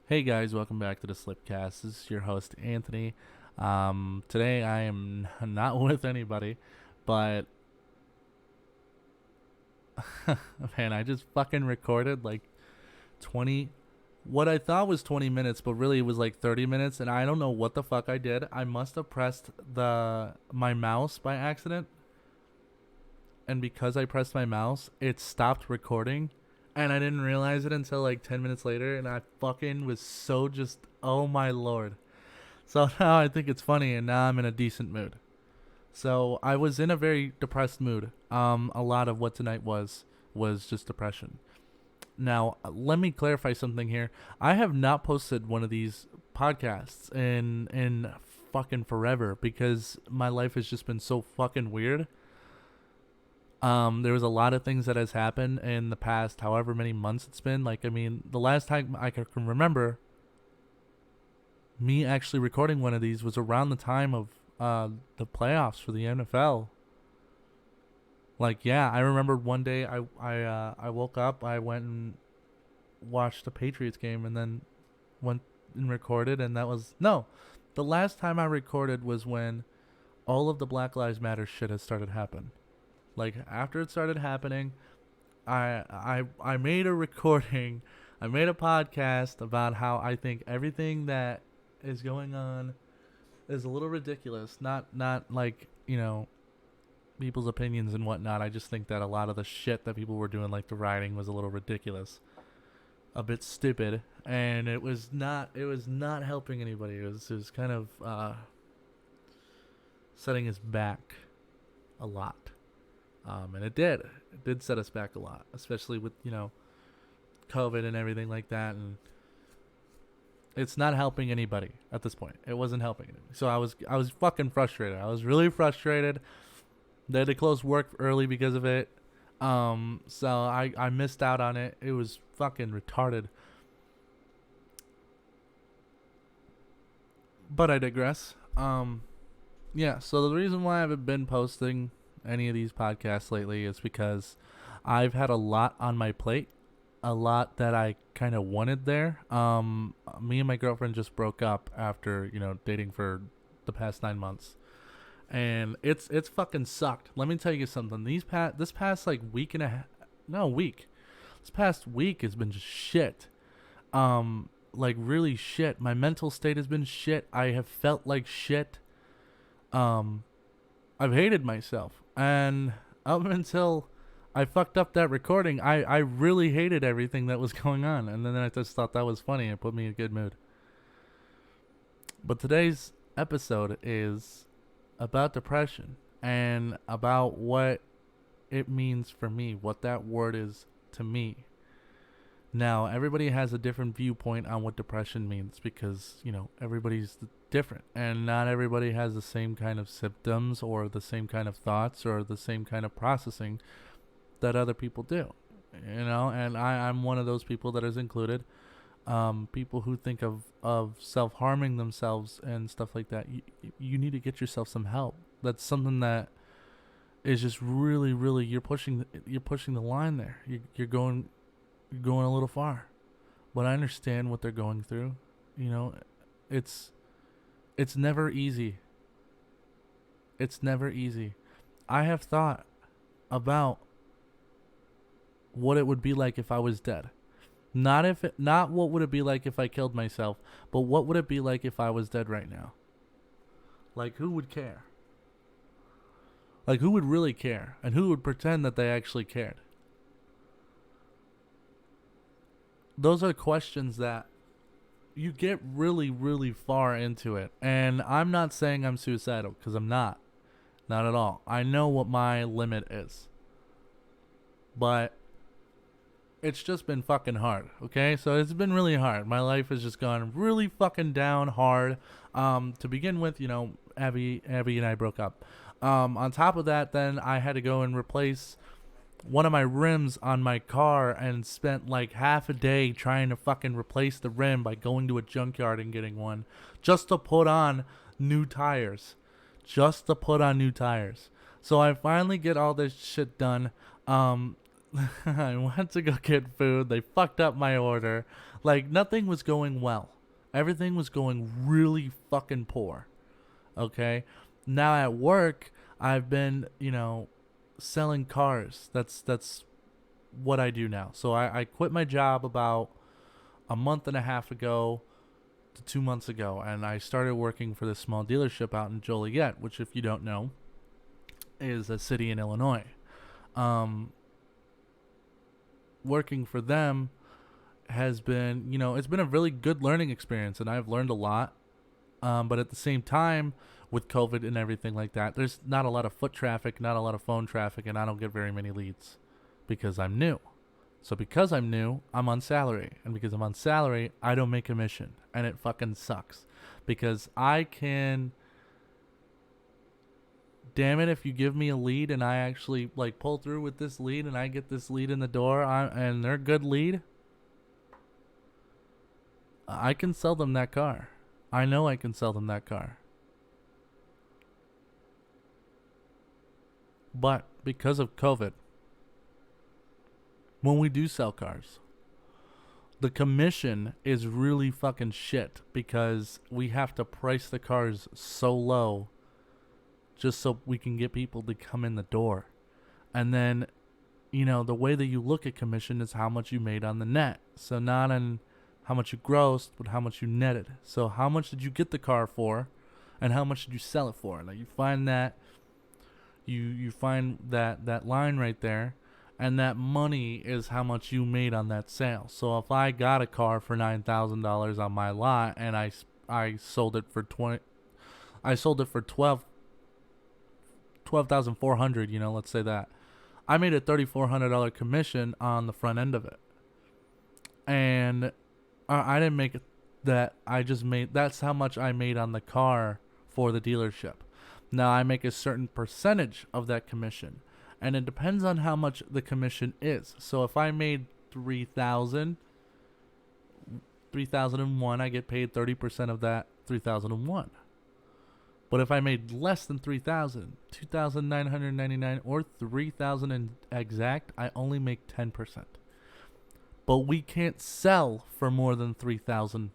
Hey guys, welcome back to the SlipCast. This is your host Anthony. Today I am not with anybody, but man, I just fucking recorded like 20, what I thought was 20 minutes, but really it was like 30 minutes, and I don't know what the fuck I did. I must have pressed my mouse by accident, and because I pressed my mouse, it stopped recording, and I didn't realize it until like 10 minutes later, and I fucking was so just, oh my lord. So now I think it's funny, and now I'm in a decent mood. So I was in a very depressed mood. A lot of what tonight was just depression. Now let me clarify something here. I have not posted one of these podcasts in fucking forever because my life has just been so fucking weird. There was a lot of things that has happened in the past, however many months it's been. Like, I mean, the last time I can remember me actually recording one of these was around the time of the playoffs for the NFL. Like, yeah, I remember one day I woke up, I went and watched the Patriots game, and then went and recorded, and that was no. The last time I recorded was when all of the Black Lives Matter shit has started happening. Like, after it started happening, I made a recording, I made a podcast about how I think everything that is going on is a little ridiculous. Not like, people's opinions and whatnot. I just think that a lot of the shit that people were doing, like the rioting, was a little ridiculous, a bit stupid, and it was not helping anybody. It was kind of setting us back a lot. And it did set us back a lot, especially with COVID and everything like that, and it's not helping anybody at this point. It wasn't helping anybody. So I was fucking frustrated. I was really frustrated. They had to close work early because of it. So I missed out on it. It was fucking retarded. But I digress. Yeah, so the reason why I haven't been posting any of these podcasts lately is because I've had a lot on my plate, a lot that I kind of wanted there. Me and my girlfriend just broke up after dating for the past 9 months, and it's fucking sucked. Let me tell you something. This past like week and a half, no week, this past week has been just shit. Like really shit. My mental state has been shit. I have felt like shit. Um, I've hated myself, and up until I fucked up that recording, I really hated everything that was going on, and then I just thought that was funny and put me in a good mood. But today's episode is about depression and about what it means for me, what that word is to me. Now, everybody has a different viewpoint on what depression means because, everybody's different, and not everybody has the same kind of symptoms or the same kind of thoughts or the same kind of processing that other people do. And I'm one of those people that is included. People who think of self-harming themselves and stuff like that, you need to get yourself some help. That's something that is just really, really, you're pushing the line there. You're going a little far. But I understand what they're going through. It's it's never easy. It's never easy. I have thought about what it would be like if I was dead. Not what would it be like if I killed myself, but what would it be like if I was dead right now? Like, who would care? Like, who would really care? And who would pretend that they actually cared? Those are questions that you get really, really far into it. And I'm not saying I'm suicidal, because I'm not. Not at all. I know what my limit is. But it's just been fucking hard, okay? So it's been really hard. My life has just gone really fucking down hard. To begin with, Abby and I broke up. On top of that, then I had to go and replace one of my rims on my car and spent like half a day trying to fucking replace the rim by going to a junkyard and getting one just to put on new tires. Just to put on new tires. So I finally get all this shit done. I went to go get food. They fucked up my order. Like, nothing was going well. Everything was going really fucking poor. Okay? Now at work, I've been, selling cars. That's what I do now. So I quit my job about a month and a half ago to 2 months ago, and I started working for this small dealership out in Joliet, which, if you don't know, is a city in Illinois. Working for them has been, it's been a really good learning experience, and I've learned a lot. But at the same time, with COVID and everything like that, there's not a lot of foot traffic, not a lot of phone traffic, and I don't get very many leads because I'm new. So because I'm new, I'm on salary. And because I'm on salary, I don't make commission. And it fucking sucks. Because I can... Damn it, if you give me a lead and I actually pull through with this lead and I get this lead in the door and they're a good lead, I can sell them that car. I know I can sell them that car. But because of COVID, when we do sell cars, the commission is really fucking shit because we have to price the cars so low just so we can get people to come in the door. And then, the way that you look at commission is how much you made on the net. So not on how much you grossed, but how much you netted. So how much did you get the car for, and how much did you sell it for? Now you find that you find that line right there, and that money is how much you made on that sale. So if I got a car for $9,000 on my lot and I sold it for 12,400, let's say that, I made a $3,400 commission on the front end of it. And I didn't make that. That's how much I made on the car for the dealership. Now I make a certain percentage of that commission, and it depends on how much the commission is. So if I made 3,001, I get paid 30% of that 3,001. But if I made less than 3,000, 2,999, or 3,000 exact, I only make 10%. But we can't sell for more than 3,000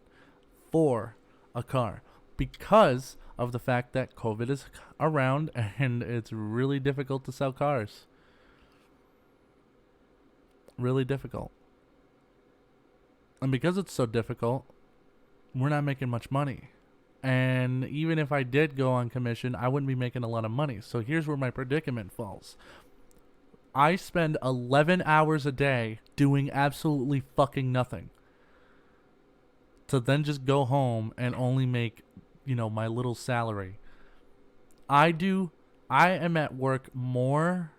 for a car because of the fact that COVID is around and it's really difficult to sell cars. Really difficult. And because it's so difficult, we're not making much money. And even if I did go on commission, I wouldn't be making a lot of money. So here's where my predicament falls. I spend 11 hours a day doing absolutely fucking nothing to then just go home and only make, my little salary. I am at work more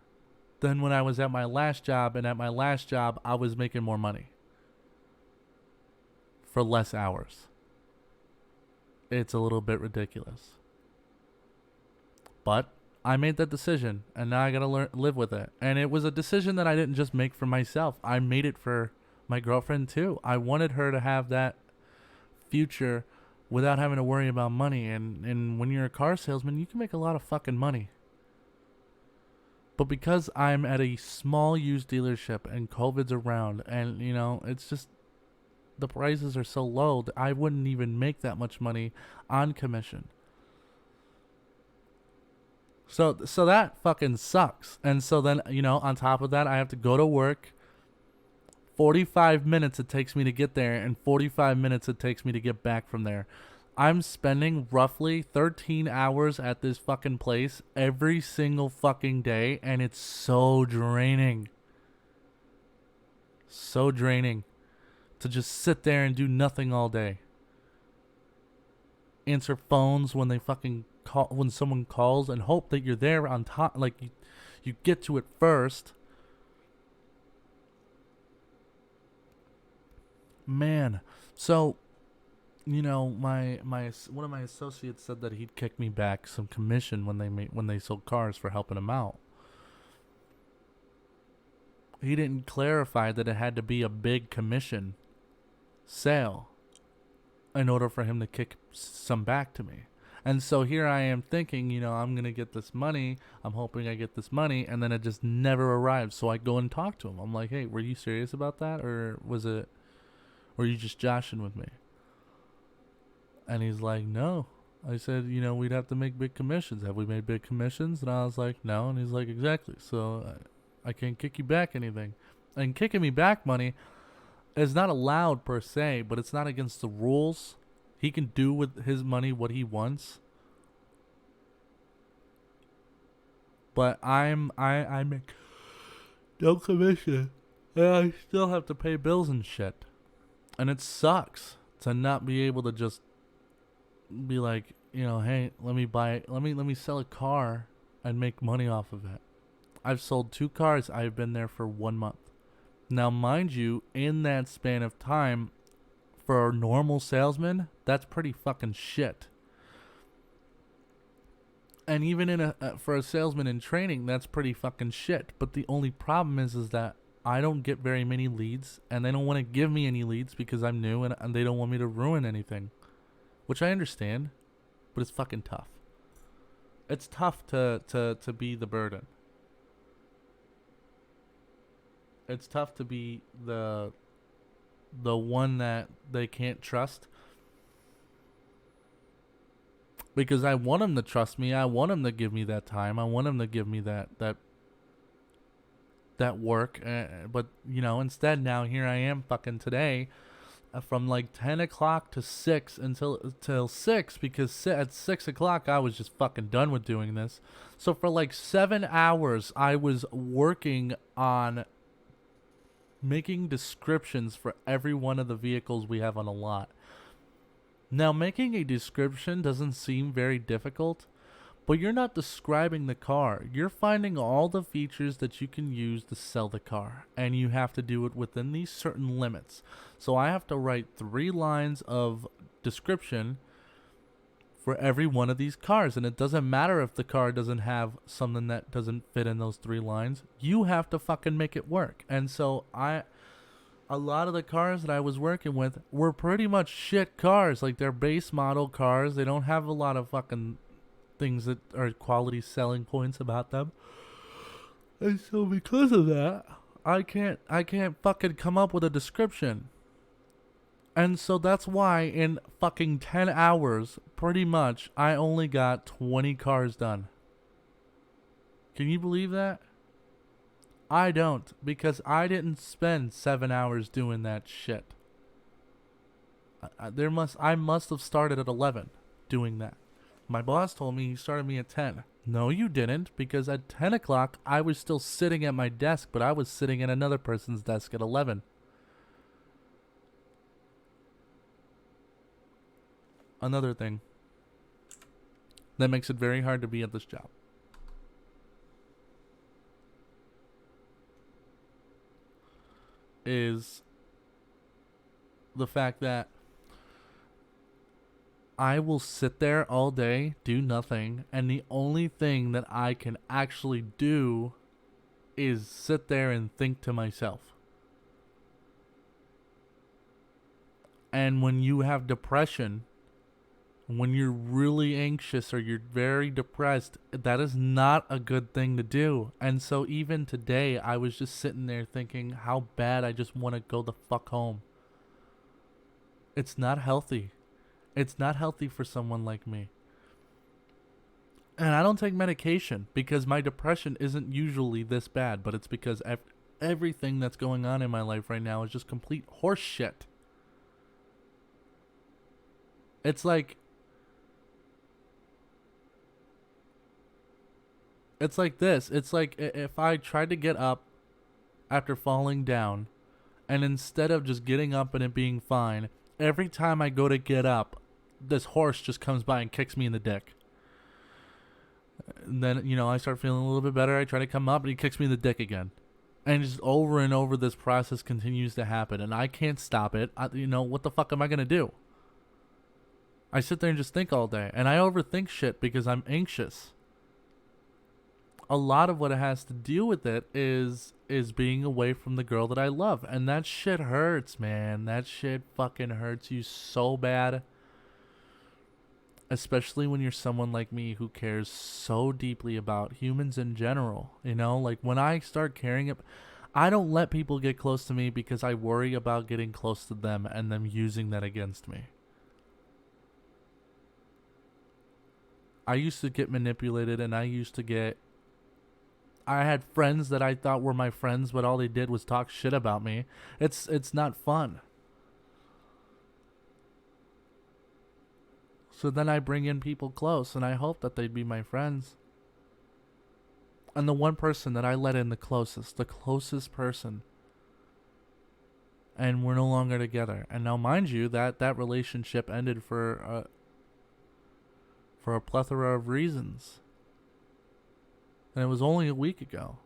than when I was at my last job, and at my last job, I was making more money for less hours. It's a little bit ridiculous. But I made that decision, and now I gotta live with it. And it was a decision that I didn't just make for myself. I made it for my girlfriend too. I wanted her to have that future without having to worry about money. And when you're a car salesman, you can make a lot of fucking money. But because I'm at a small used dealership and COVID's around, and it's just the prices are so low that I wouldn't even make that much money on commission. So that fucking sucks. And so then, on top of that, I have to go to work. 45 minutes it takes me to get there, and 45 minutes it takes me to get back from there. I'm spending roughly 13 hours at this fucking place every single fucking day, and it's so draining. So draining to just sit there and do nothing all day. Answer phones when they fucking call, when someone calls, and hope that you're there on top, like you get to it first. Man, so my one of my associates said that he'd kick me back some commission when they sold cars for helping him out. He didn't clarify that it had to be a big commission sale in order for him to kick some back to me. And so here I am thinking, I'm going to get this money. I'm hoping I get this money. And then it just never arrives. So I go and talk to him. I'm like, hey, were you serious about that? Or was it Or are you just joshing with me? And he's like, no. I said, we'd have to make big commissions. Have we made big commissions? And I was like, no. And he's like, exactly. So I can't kick you back anything. And kicking me back money is not allowed per se, but it's not against the rules. He can do with his money what he wants. But I make no commission. And I still have to pay bills and shit. And it sucks to not be able to just be like, hey, let me sell a car and make money off of it. I've sold 2 cars. I've been there for 1 month. Now, mind you, in that span of time, for a normal salesman, that's pretty fucking shit. And even for a salesman in training, that's pretty fucking shit. But the only problem is that I don't get very many leads, and they don't want to give me any leads because I'm new, and they don't want me to ruin anything. Which I understand, but it's fucking tough. It's tough to be the burden. It's tough to be the one that they can't trust. Because I want them to trust me. I want them to give me that time. I want them to give me that work. But, instead now here I am fucking today from like 10 o'clock to 6 until 6, because at 6 o'clock I was just fucking done with doing this. So for like 7 hours I was working on making descriptions for every one of the vehicles we have on a lot. Now, making a description doesn't seem very difficult, but you're not describing the car. You're finding all the features that you can use to sell the car, and you have to do it within these certain limits. So I have to write 3 lines of description for every one of these cars, and it doesn't matter if the car doesn't have something that doesn't fit in those 3 lines. You have to fucking make it work. And so a lot of the cars that I was working with were pretty much shit cars. Like, they're base model cars. They don't have a lot of fucking things that are quality selling points about them. And so because of that, I can't fucking come up with a description. And so that's why in fucking 10 hours, pretty much, I only got 20 cars done. Can you believe that? I don't, because I didn't spend 7 hours doing that shit. I must have started at 11 doing that. My boss told me he started me at 10. No, you didn't, because at 10 o'clock, I was still sitting at my desk, but I was sitting at another person's desk at 11. Another thing that makes it very hard to be at this job is the fact that I will sit there all day, do nothing, and the only thing that I can actually do is sit there and think to myself. And when you have depression, when you're really anxious or you're very depressed, that is not a good thing to do. And so even today, I was just sitting there thinking how bad I just want to go the fuck home. It's not healthy. It's not healthy for someone like me. And I don't take medication because my depression isn't usually this bad, but it's because everything that's going on in my life right now is just complete horse shit. It's like this. It's like if I tried to get up after falling down, and instead of just getting up and it being fine, every time I go to get up, this horse just comes by and kicks me in the dick. And then, I start feeling a little bit better. I try to come up and he kicks me in the dick again. And just over and over this process continues to happen. And I can't stop it. What the fuck am I going to do? I sit there and just think all day. And I overthink shit because I'm anxious. A lot of what it has to do with it is being away from the girl that I love. And that shit hurts, man. That shit fucking hurts you so bad. Especially when you're someone like me who cares so deeply about humans in general. Like when I start caring, I don't let people get close to me because I worry about getting close to them and them using that against me. I used to get manipulated, and I had friends that I thought were my friends, but all they did was talk shit about me. It's not fun. So then I bring in people close, and I hope that they'd be my friends. And the one person that I let in the closest person, and we're no longer together. And now, mind you, that relationship ended for a plethora of reasons. And it was only a week ago.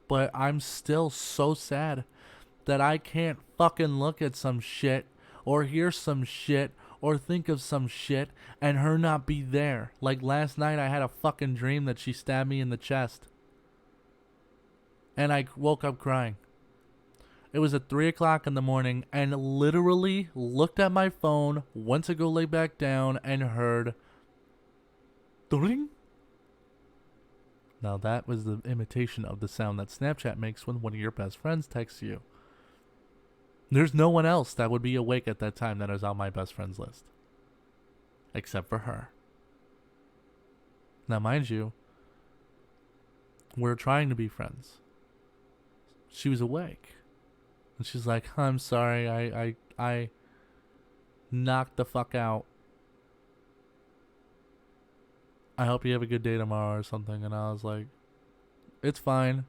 But I'm still so sad that I can't fucking look at some shit or hear some shit or think of some shit and her not be there. Like last night I had a fucking dream that she stabbed me in the chest. And I woke up crying. It was at 3 o'clock in the morning and literally looked at my phone, went to go lay back down, and heard ding. Now that was the imitation of the sound that Snapchat makes when one of your best friends texts you. There's no one else that would be awake at that time that is on my best friends list. Except for her. Now mind you, we're trying to be friends. She was awake. And she's like, I'm sorry, I knocked the fuck out. I hope you have a good day tomorrow or something. And I was like, it's fine.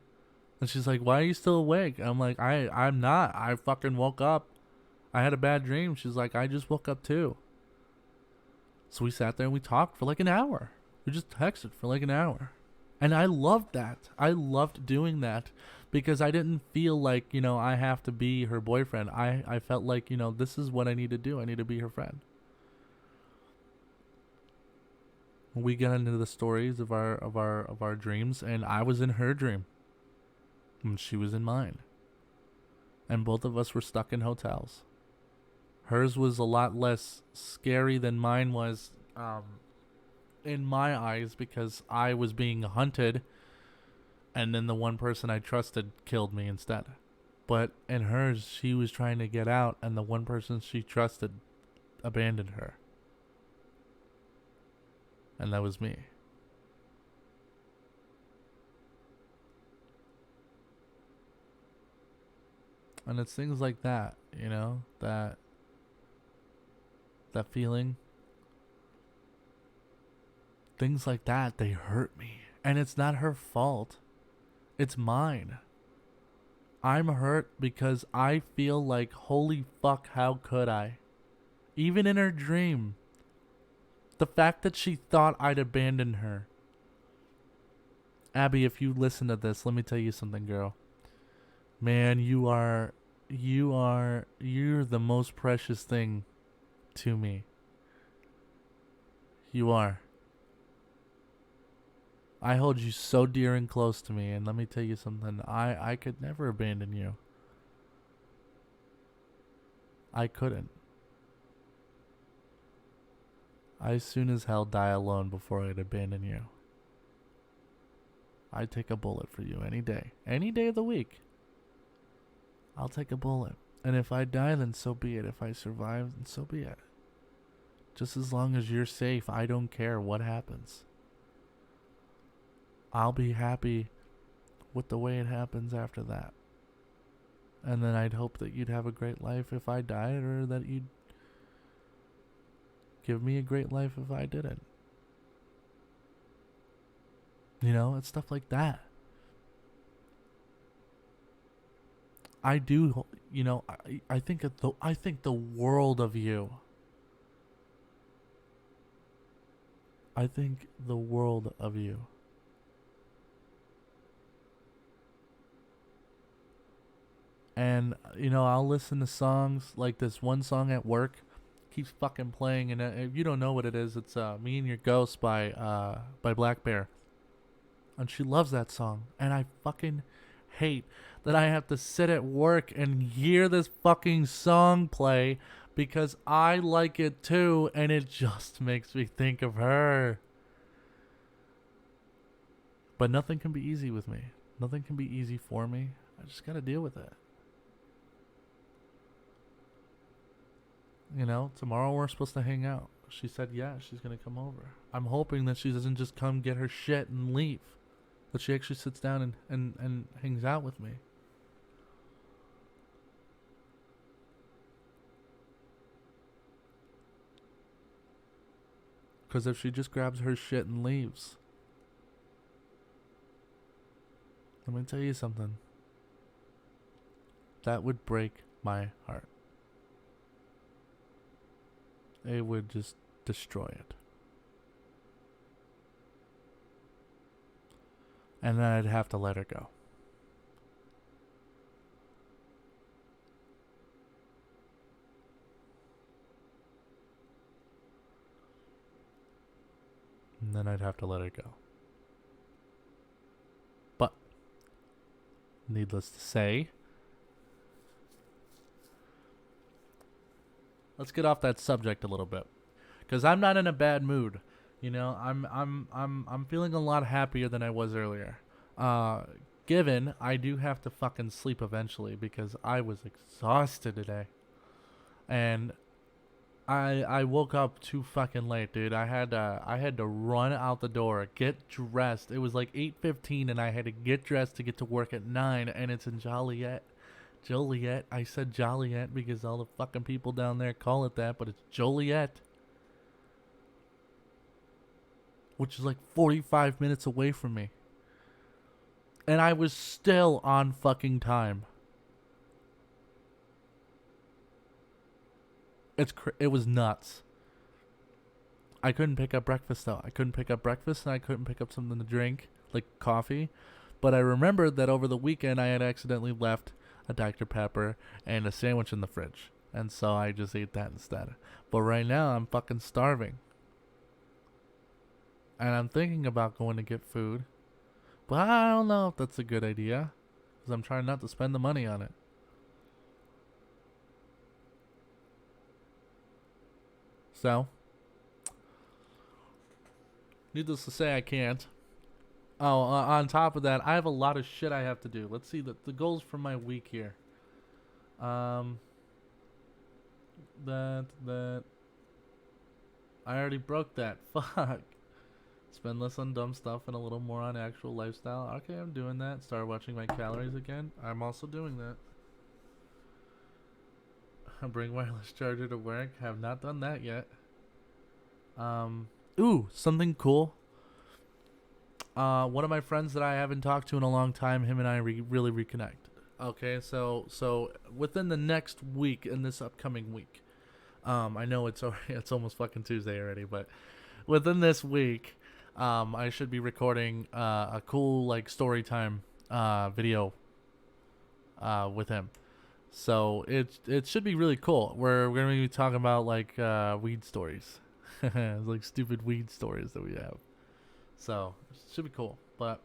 And she's like, why are you still awake? And I'm like, I'm not. I fucking woke up. I had a bad dream. She's like, I just woke up too. So we sat there and we talked for like an hour. We just texted for like an hour. And I loved that. I loved doing that because I didn't feel like, I have to be her boyfriend. I felt like, this is what I need to do. I need to be her friend. We got into the stories of our dreams, and I was in her dream. And she was in mine. And both of us were stuck in hotels. Hers was a lot less scary than mine was, in my eyes, because I was being hunted, and then the one person I trusted killed me instead. But in hers, she was trying to get out, and the one person she trusted abandoned her. And that was me. And it's things like that, that feeling. Things like that, they hurt me. And it's not her fault. It's mine. I'm hurt because I feel like, holy fuck, how could I? Even in her dream. The fact that she thought I'd abandoned her. Abby, if you listen to this, let me tell you something, girl. Man, you're the most precious thing to me. You are. I hold you so dear and close to me, and let me tell you something. I could never abandon you. I couldn't. I soon as hell die alone before I'd abandon you. I'd take a bullet for you any day. Any day of the week. I'll take a bullet. And if I die, then so be it. If I survive, then so be it. Just as long as you're safe, I don't care what happens. I'll be happy with the way it happens after that. And then I'd hope that you'd have a great life if I died, or that you'd give me a great life if I didn't. It's stuff like that. I do, I think the world of you. I think the world of you. And, I'll listen to songs like this one song at work keeps fucking playing. And if you don't know what it is, it's Me and Your Ghost by Black Bear. And she loves that song. And I fucking hate that I have to sit at work and hear this fucking song play because I like it too. And it just makes me think of her. But nothing can be easy with me. Nothing can be easy for me. I just gotta deal with it. You know, tomorrow we're supposed to hang out. She said, yeah, she's gonna come over. I'm hoping that she doesn't just come get her shit and leave. That she actually sits down and hangs out with me. Because if she just grabs her shit and leaves, let me tell you something. That would break my heart. It would just destroy it. And then I'd have to let her go. And then I'd have to let her go. But, needless to say, let's get off that subject a little bit, because I'm not in a bad mood. You know, I'm feeling a lot happier than I was earlier. Given I do have to fucking sleep eventually because I was exhausted today, and I woke up too fucking late, dude. I had to run out the door, get dressed. It was like 8:15, and I had to get dressed to get to work at 9, and it's in Joliet. Joliet. I said Joliet because all the fucking people down there call it that, but it's Joliet, which is like 45 minutes away from me. And I was still on fucking time. It was nuts. I couldn't pick up breakfast though. I couldn't pick up breakfast, and I couldn't pick up something to drink, like coffee. But I remembered that over the weekend I had accidentally left a Dr. Pepper and a sandwich in the fridge. And so I just ate that instead. But right now I'm fucking starving. And I'm thinking about going to get food. But I don't know if that's a good idea, because I'm trying not to spend the money on it. So, needless to say, I can't. Oh, on top of that, I have a lot of shit I have to do. Let's see the goals for my week here. That I already broke that. Fuck. Spend less on dumb stuff and a little more on actual lifestyle. Okay, I'm doing that. Start watching my calories again. I'm also doing that. Bring wireless charger to work. Have not done that yet. Ooh, something cool. One of my friends that I haven't talked to in a long time, him and I really reconnected. Okay, so within the next week, in this upcoming week, I know it's almost fucking Tuesday already, but within this week, I should be recording a cool like story time video with him. So it should be really cool. We're gonna be talking about like weed stories, like stupid weed stories that we have. So it should be cool. But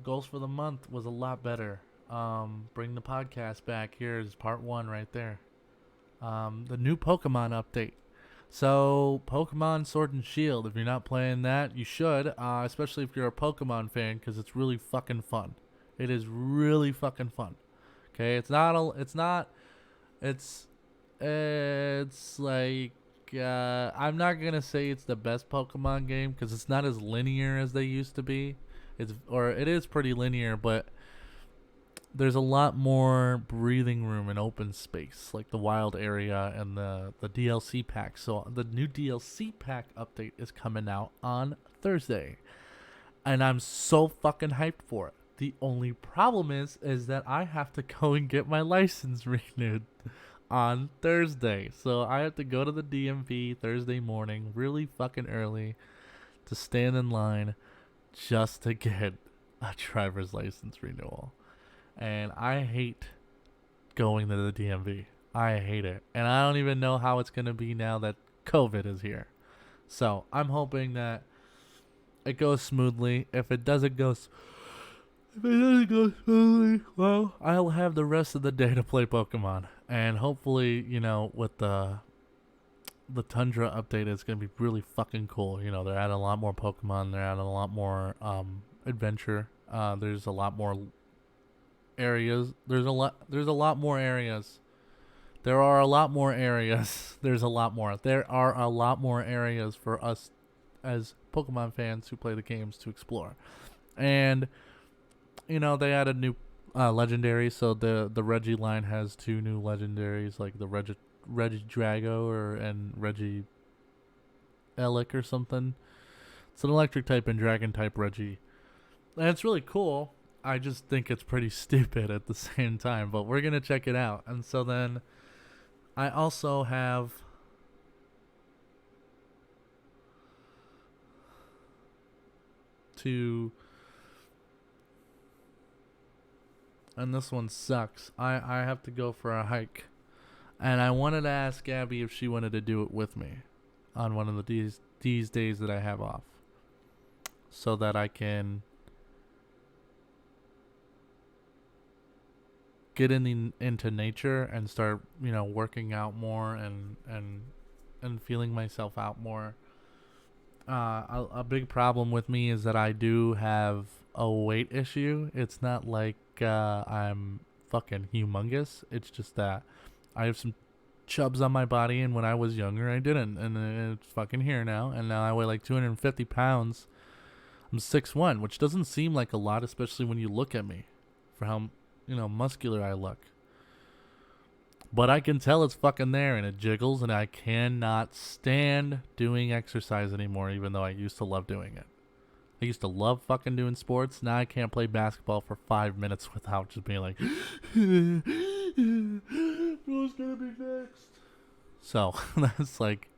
goals for the month was a lot better. Bring the podcast back. Here's part 1 right there. The new Pokemon update. So Pokemon Sword and Shield. If you're not playing that, you should. Especially if you're a Pokemon fan, because it's really fucking fun. It is really fucking fun. Okay, it's like, I'm not gonna say it's the best Pokemon game, because it's not as linear as they used to be. It is pretty linear, but there's a lot more breathing room and open space, like the wild area and the DLC pack. So the new DLC pack update is coming out on Thursday, and I'm so fucking hyped for it. The only problem is that I have to go and get my license renewed on Thursday. So I have to go to the DMV Thursday morning, really fucking early, to stand in line just to get a driver's license renewal. And I hate going to the DMV. I hate it. And I don't even know how it's going to be now that COVID is here. So I'm hoping that it goes smoothly. If it doesn't go smoothly, well, I'll have the rest of the day to play Pokemon. And hopefully, you know, with the Tundra update, it's going to be really fucking cool. You know, they're adding a lot more Pokemon. They're adding a lot more adventure There's a lot more areas. There's a lot more areas. There are a lot more areas. There's a lot more. There are a lot more areas for us as Pokemon fans who play the games to explore. And they added new legendaries. So the Reggie line has 2 new legendaries, like the Reggie Drago and Reggie Elic or something. It's an electric type and dragon type Reggie. And it's really cool. I just think it's pretty stupid at the same time, but we're going to check it out. And so then I also have to, and this one sucks. I have to go for a hike. And I wanted to ask Gabby if she wanted to do it with me on one of these days that I have off, so that I can get into nature and start, working out more and feeling myself out more. A big problem with me is that I do have a weight issue. It's not like I'm fucking humongous. It's just that I have some chubs on my body, and when I was younger, I didn't. And it's fucking here now. And now I weigh like 250 pounds. I'm 6'1", which doesn't seem like a lot, especially when you look at me for how muscular I look. But I can tell it's fucking there, and it jiggles, and I cannot stand doing exercise anymore, even though I used to love doing it. I used to love fucking doing sports. Now I can't play basketball for 5 minutes without just being like, what's gonna be next? So that's like,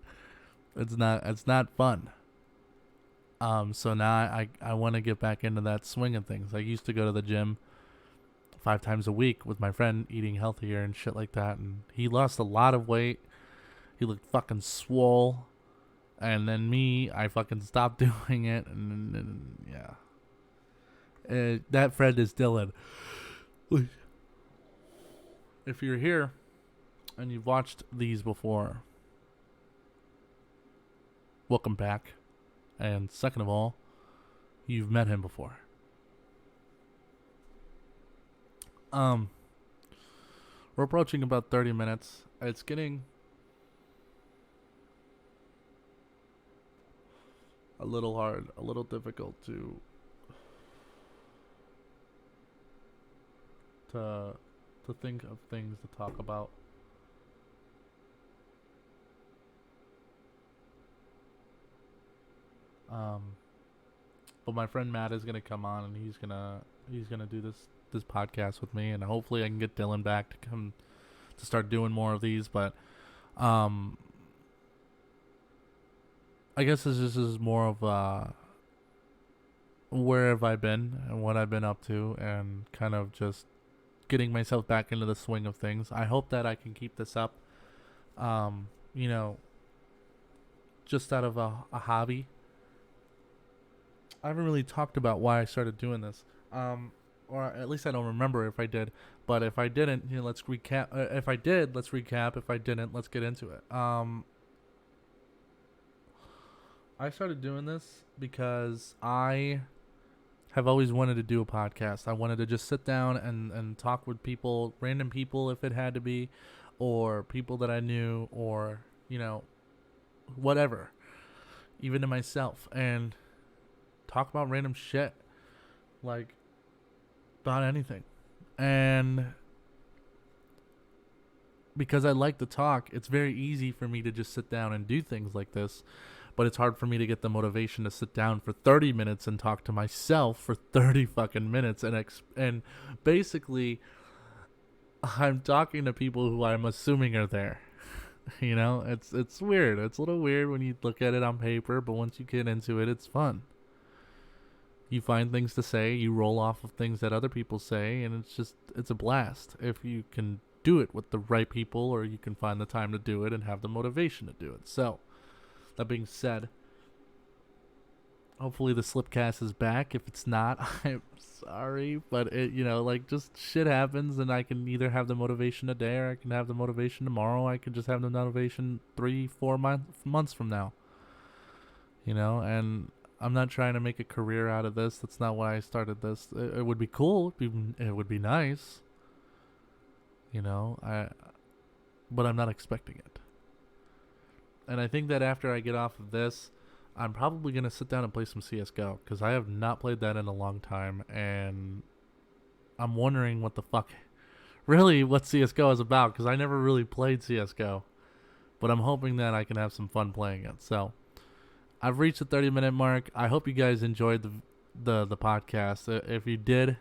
it's not fun. So now I want to get back into that swing of things. I used to go to the gym 5 times a week with my friend, eating healthier and shit like that, and he lost a lot of weight. He looked fucking swole. And then me, I fucking stopped doing it, and yeah. That friend is Dylan. If you're here and you've watched these before, welcome back. And second of all, you've met him before. We're approaching about 30 minutes. It's getting a little hard, a little difficult to think of things to talk about. But my friend Matt is gonna come on, and he's gonna do this podcast with me, and hopefully I can get Dylan back to come to start doing more of these. But I guess this is more of where have I been and what I've been up to, and kind of just getting myself back into the swing of things. I hope that I can keep this up, just out of a hobby. I haven't really talked about why I started doing this, or at least I don't remember if I did. But if I didn't, let's recap. If I did, let's recap. If I didn't, let's get into it. I started doing this because I have always wanted to do a podcast. I wanted to just sit down and talk with people, random people if it had to be, or people that I knew, or, whatever, even to myself, and talk about random shit, like, about anything. And because I like to talk, it's very easy for me to just sit down and do things like this. But it's hard for me to get the motivation to sit down for 30 minutes and talk to myself for 30 fucking minutes. And basically, I'm talking to people who I'm assuming are there. It's weird. It's a little weird when you look at it on paper, but once you get into it, it's fun. You find things to say, you roll off of things that other people say, and it's a blast if you can do it with the right people, or you can find the time to do it and have the motivation to do it. So, that being said, hopefully the SlipCast is back. If it's not, I'm sorry, but it, just shit happens, and I can either have the motivation today, or I can have the motivation tomorrow. I could just have the motivation 3-4 months from now. And I'm not trying to make a career out of this. That's not why I started this. It would be cool. It would be nice. You know, but I'm not expecting it. And I think that after I get off of this, I'm probably going to sit down and play some CSGO, because I have not played that in a long time, and I'm wondering what the fuck, really what CSGO is about, because I never really played CSGO, but I'm hoping that I can have some fun playing it. So I've reached the 30-minute mark. I hope you guys enjoyed the podcast. If you did,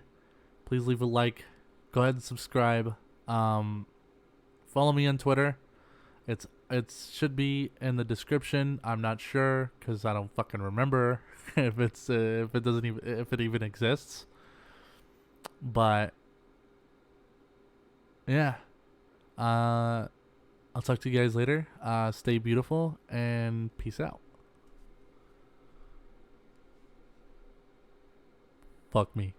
please leave a like. Go ahead and subscribe. Follow me on Twitter. It should be in the description. I'm not sure because I don't fucking remember if it even exists. But yeah, I'll talk to you guys later. Stay beautiful and peace out. Fuck me.